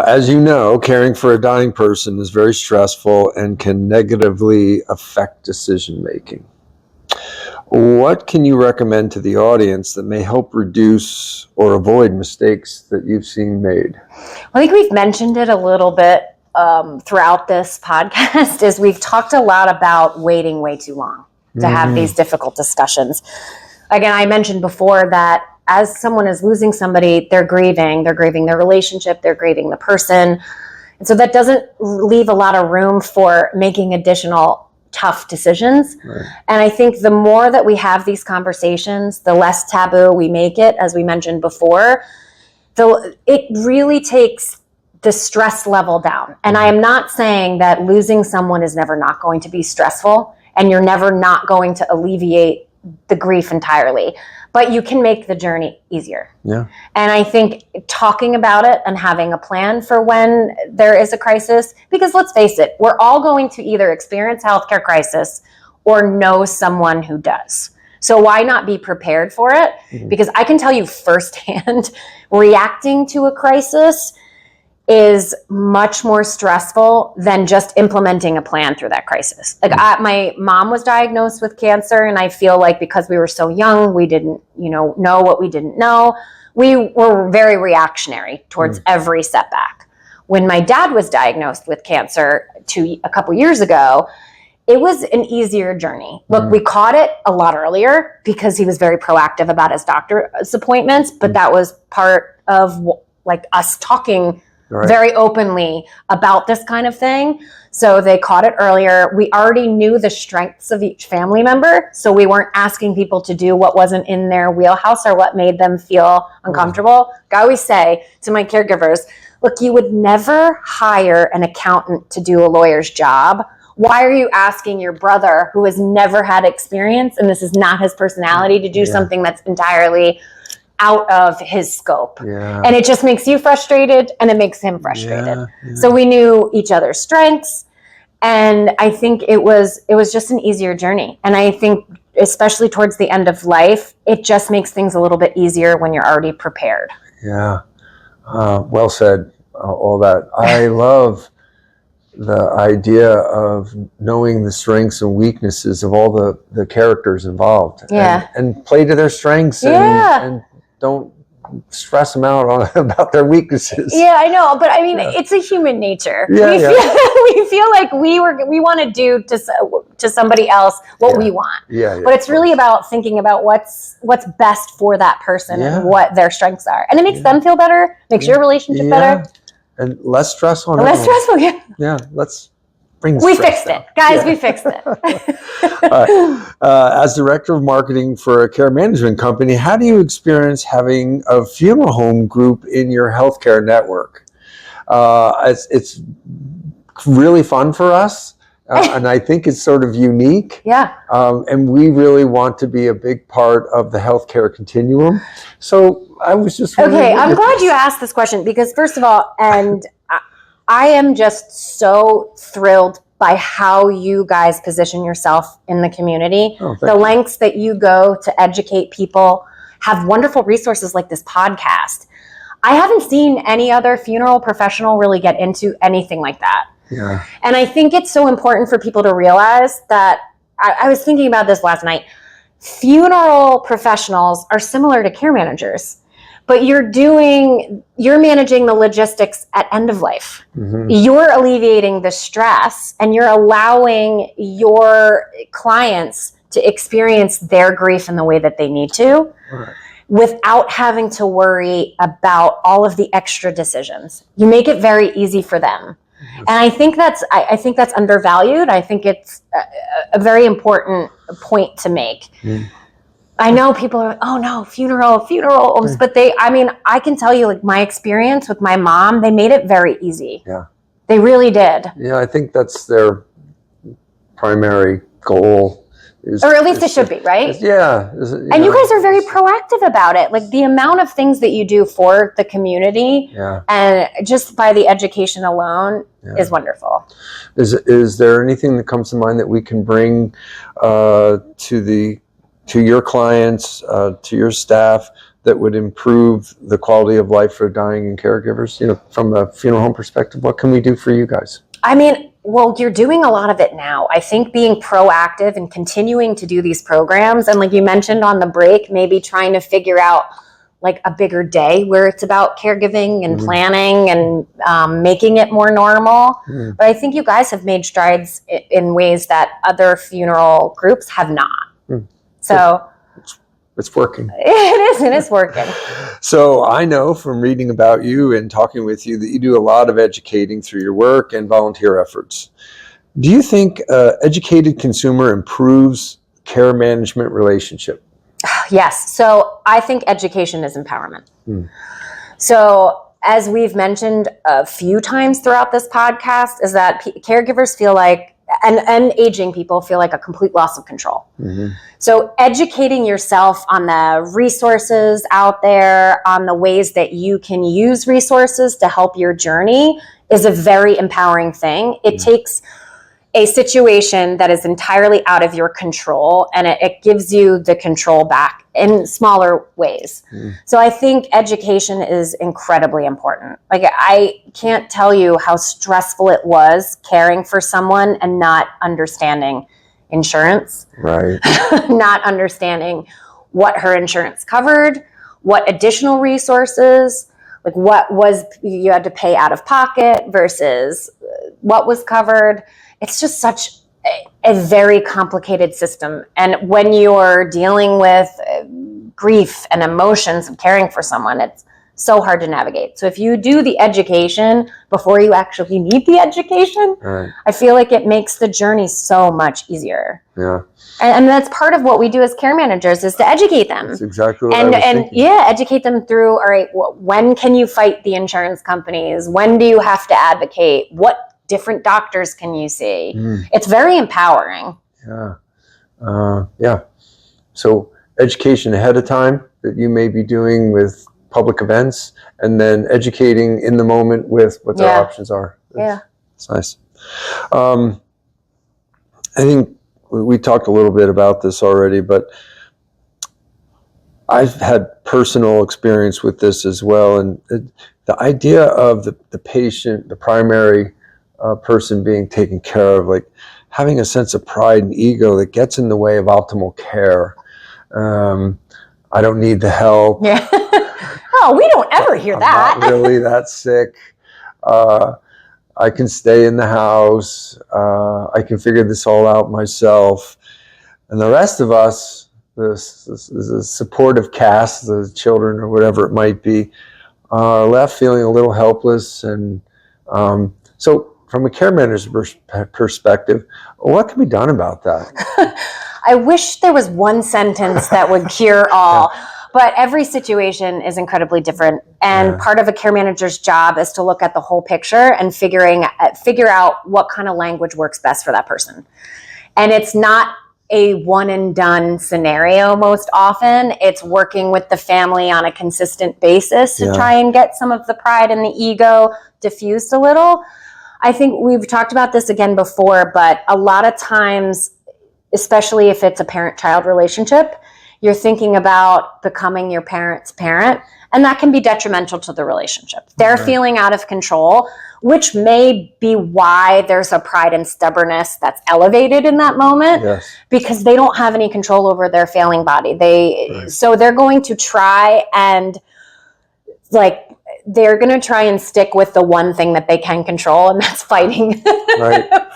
As you know, caring for a dying person is very stressful and can negatively affect decision making. What can you recommend to the audience that may help reduce or avoid mistakes that you've seen made? I think we've mentioned it a little bit throughout this podcast, is we've talked a lot about waiting way too long to have these difficult discussions. Again, I mentioned before that as someone is losing somebody, they're grieving their relationship, they're grieving the person. And so that doesn't leave a lot of room for making additional tough decisions. Right. And I think the more that we have these conversations, the less taboo we make it, as we mentioned before, it really takes the stress level down. And I am not saying that losing someone is never not going to be stressful and you're never not going to alleviate the grief entirely, but you can make the journey easier. Yeah. And I think talking about it and having a plan for when there is a crisis, because let's face it, we're all going to either experience a healthcare crisis or know someone who does. So why not be prepared for it? Mm-hmm. Because I can tell you firsthand, reacting to a crisis is much more stressful than just implementing a plan through that crisis. Like my mom was diagnosed with cancer, and I feel like because we were so young, we didn't, know what we didn't know. We were very reactionary towards every setback. When my dad was diagnosed with cancer a couple years ago, it was an easier journey. Look, we caught it a lot earlier because he was very proactive about his doctor's appointments, but that was part of like us talking very openly about this kind of thing. So they caught it earlier. We already knew the strengths of each family member. So we weren't asking people to do what wasn't in their wheelhouse or what made them feel uncomfortable. I always say to my caregivers, look, you would never hire an accountant to do a lawyer's job. Why are you asking your brother, who has never had experience, and this is not his personality, to do something that's entirely out of his scope? Yeah. And it just makes you frustrated and it makes him frustrated. Yeah. So we knew each other's strengths, and I think it was just an easier journey. And I think especially towards the end of life, it just makes things a little bit easier when you're already prepared. Yeah. Well said, all that. I love the idea of knowing the strengths and weaknesses of all the characters involved. Yeah. And play to their strengths and don't stress them out about their weaknesses. Yeah, I know, but I mean, it's a human nature. Yeah, we feel like we want to do to somebody else what we want. Yeah, but it's really about thinking about what's best for that person and what their strengths are, and it makes them feel better, makes your relationship better, and less stressful. Less stressful. Yeah. Let's. We fixed it, guys. We fixed it. As director of marketing for a care management company, how do you experience having a funeral home group in your healthcare network? It's really fun for us, and I think it's sort of unique. Yeah. And we really want to be a big part of the healthcare continuum. So I was just wondering. Okay, I'm glad you asked this question because, first of all, I am just so thrilled by how you guys position yourself in the community. The lengths that you go to educate people, have wonderful resources like this podcast. I haven't seen any other funeral professional really get into anything like that. Yeah. And I think it's so important for people to realize that, I was thinking about this last night, funeral professionals are similar to care managers. But you're managing the logistics at end of life. Mm-hmm. You're alleviating the stress and you're allowing your clients to experience their grief in the way that they need to without having to worry about all of the extra decisions. You make it very easy for them. Mm-hmm. And I think that's undervalued. I think it's a very important point to make. Mm. I know people are like, oh no, funerals, but I can tell you, like, my experience with my mom, they made it very easy. Yeah. They really did. Yeah, I think that's their primary goal, or at least it should be, right? Yeah. And you guys are very proactive about it. Like the amount of things that you do for the community and just by the education alone is wonderful. Is there anything that comes to mind that we can bring to your clients, to your staff, that would improve the quality of life for dying and caregivers? From a funeral home perspective, what can we do for you guys? I mean, well, you're doing a lot of it now. I think being proactive and continuing to do these programs, and like you mentioned on the break, maybe trying to figure out like a bigger day where it's about caregiving and planning and making it more normal. But I think you guys have made strides in ways that other funeral groups have not. So it's working. It is working. So I know from reading about you and talking with you that you do a lot of educating through your work and volunteer efforts. Do you think educated consumer improves care management relationship? Yes. So I think education is empowerment. So as we've mentioned a few times throughout this podcast, is that caregivers feel like, and aging people feel like a complete loss of control. So educating yourself on the resources out there, on the ways that you can use resources to help your journey is a very empowering thing. It takes a situation that is entirely out of your control and it gives you the control back in smaller ways. So I think education is incredibly important. Like I can't tell you how stressful it was caring for someone and not understanding insurance, right? Not understanding what her insurance covered, what additional resources, like what was you had to pay out of pocket versus what was covered. It's just such a very complicated system. And when you're dealing with grief and emotions of caring for someone, it's so hard to navigate. So if you do the education before you actually need the education, I feel like it makes the journey so much easier. Yeah. And that's part of what we do as care managers is to educate them. That's exactly what I was thinking. Educate them through, all right, when can you fight the insurance companies? When do you have to advocate? What different doctors can you see? It's very empowering. Yeah. So education ahead of time that you may be doing with public events, and then educating in the moment with what their options are. It's nice. I think we talked a little bit about this already, but I've had personal experience with this as well. And the idea of the patient, the primary person being taken care of, like having a sense of pride and ego that gets in the way of optimal care. I don't need the help. Oh, we don't ever hear that. I'm not really that sick. I can stay in the house. I can figure this all out myself. And the rest of us, the supportive cast, the children or whatever it might be, are left feeling a little helpless. And so from a care manager's perspective, what can be done about that? I wish there was one sentence that would cure all. But every situation is incredibly different. And part of a care manager's job is to look at the whole picture and figure out what kind of language works best for that person. And it's not a one and done scenario most often. It's working with the family on a consistent basis to try and get some of the pride and the ego diffused a little. I think we've talked about this again before, but a lot of times, especially if it's a parent-child relationship, you're thinking about becoming your parent's parent, and that can be detrimental to the relationship. They're feeling out of control, which may be why there's a pride and stubbornness that's elevated in that moment, because they don't have any control over their failing body. So they're going to try and they're going to try and stick with the one thing that they can control, and that's fighting,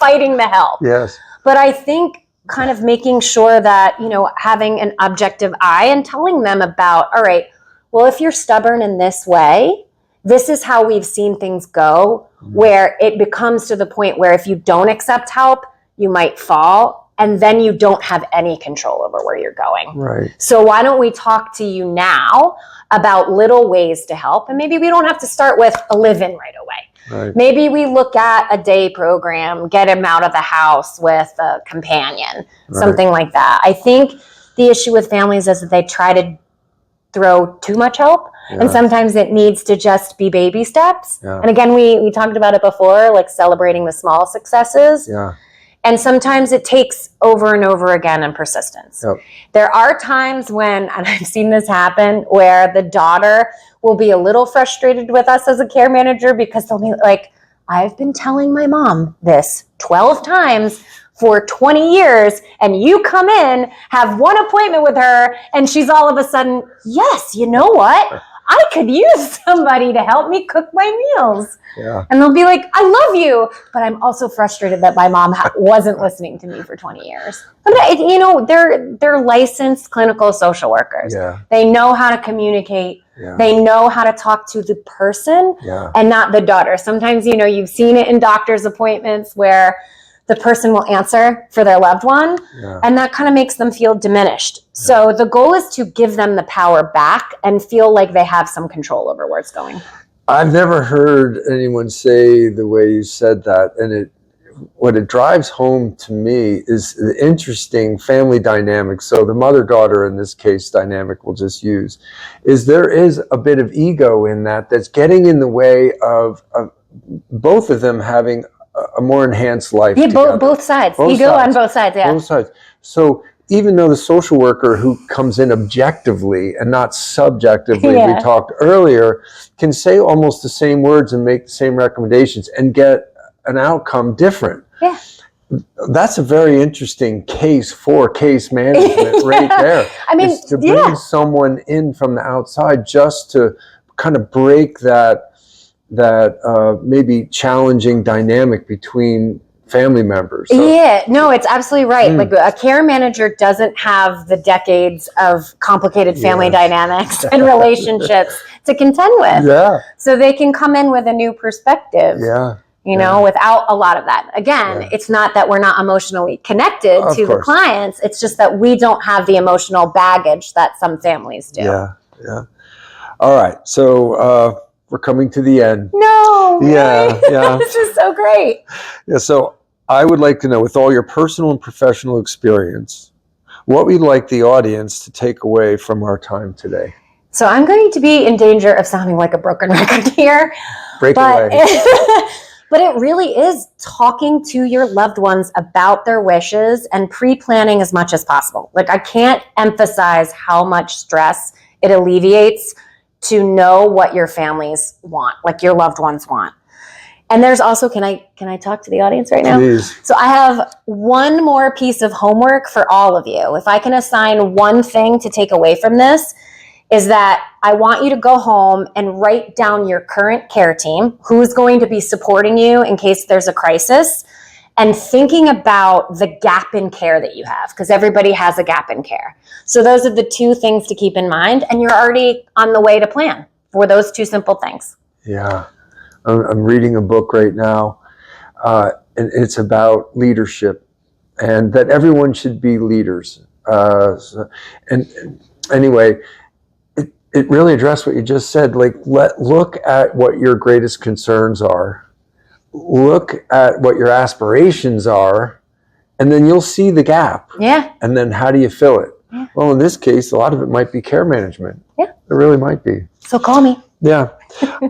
fighting the help. But I think kind of making sure that, having an objective eye and telling them about, all right, well, if you're stubborn in this way, this is how we've seen things go, where it becomes to the point where if you don't accept help, you might fall. and then you don't have any control over where you're going. Right. So why don't we talk to you now about little ways to help? And maybe we don't have to start with a live-in right away. Right. Maybe we look at a day program, get him out of the house with a companion, something like that. I think the issue with families is that they try to throw too much help, and sometimes it needs to just be baby steps. And again, we talked about it before, like celebrating the small successes. And sometimes it takes over and over again and persistence. There are times when, and I've seen this happen, where the daughter will be a little frustrated with us as a care manager because they'll be like, I've been telling my mom this 12 times for 20 years, and you come in, have one appointment with her, and she's all of a sudden, yes, you know what? I could use somebody to help me cook my meals. And they'll be like, I love you, but I'm also frustrated that my mom wasn't listening to me for 20 years. But, you know, they're licensed clinical social workers. They know how to communicate. They know how to talk to the person and not the daughter. Sometimes, you know, you've seen it in doctor's appointments where the person will answer for their loved one, and that kind of makes them feel diminished. So the goal is to give them the power back and feel like they have some control over where it's going. I've never heard anyone say the way you said that, and what it drives home to me is the interesting family dynamic. So the mother-daughter, in this case, dynamic we'll just use, is there is a bit of ego in that's getting in the way of both of them having a more enhanced life. Both sides. Ego on both sides, Both sides. So even though the social worker who comes in objectively and not subjectively, we talked earlier, can say almost the same words and make the same recommendations and get an outcome different. That's a very interesting case for case management right there. I mean, to bring someone in from the outside just to kind of break that maybe challenging dynamic between family members. So, no, it's absolutely right. Like a care manager doesn't have the decades of complicated family dynamics and relationships to contend with. So they can come in with a new perspective. You know, without a lot of that. Again, it's not that we're not emotionally connected to the clients. It's just that we don't have the emotional baggage that some families do. All right. So, we're coming to the end. No. This is so great. So I would like to know, with all your personal and professional experience, what we'd like the audience to take away from our time today. So I'm going to be in danger of sounding like a broken record here. Break away. But it really is talking to your loved ones about their wishes and pre-planning as much as possible. Like, I can't emphasize how much stress it alleviates to know what your families want, like your loved ones want. And there's also, can I talk to the audience right now? Please. So I have one more piece of homework for all of you. If I can assign one thing to take away from this, is that I want you to go home and write down your current care team, who's going to be supporting you in case there's a crisis, and thinking about the gap in care that you have, because everybody has a gap in care. So those are the two things to keep in mind, and you're already on the way to plan for those two simple things. I'm reading a book right now, and it's about leadership, and that everyone should be leaders. And anyway, it really addressed what you just said. Like, look at what your greatest concerns are. Look at what your aspirations are, and then you'll see the gap. And then how do you fill it? Well, in this case, a lot of it might be care management. It really might be. So call me.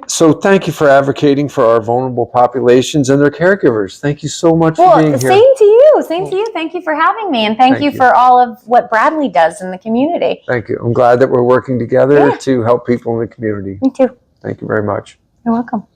So thank you for advocating for our vulnerable populations and their caregivers. Thank you so much for being here. Same to you. Same to you. Thank you for having me. And thank you for all of what Bradley does in the community. Thank you. I'm glad that we're working together to help people in the community. Me too. Thank you very much. You're welcome.